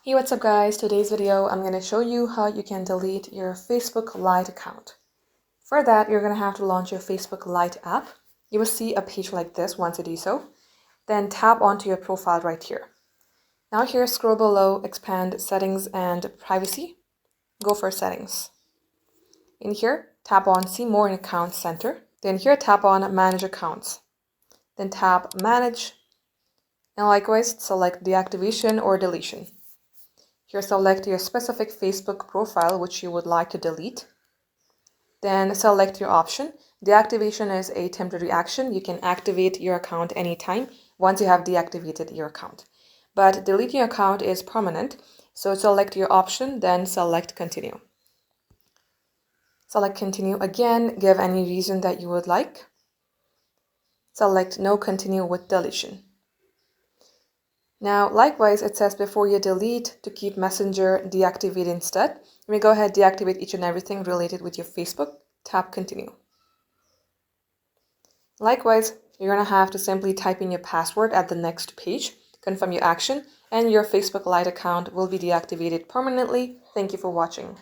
Hey, what's up guys? Today's video I'm going to show you how you can delete your Facebook Lite account. For that, you're going to have to launch your Facebook Lite app. You will see a page like this once you do so. Then tap onto your profile right here. Now here, scroll below, expand settings and privacy. Go for settings. In here, tap on see more in account center. Then here, tap on manage accounts. Then tap manage. And likewise, select deactivation or deletion. Here, select your specific Facebook profile which you would like to delete. Then select your option. Deactivation is a temporary action. You can activate your account anytime once you have deactivated your account. But deleting your account is permanent. So select your option, then select continue. Select continue again, give any reason that you would like. Select no, continue with deletion. Now, likewise, it says before you delete to keep Messenger deactivated instead. You may go ahead, deactivate each and everything related with your Facebook. Tap continue. Likewise, you're going to have to simply type in your password at the next page, confirm your action, and your Facebook Lite account will be deactivated permanently. Thank you for watching.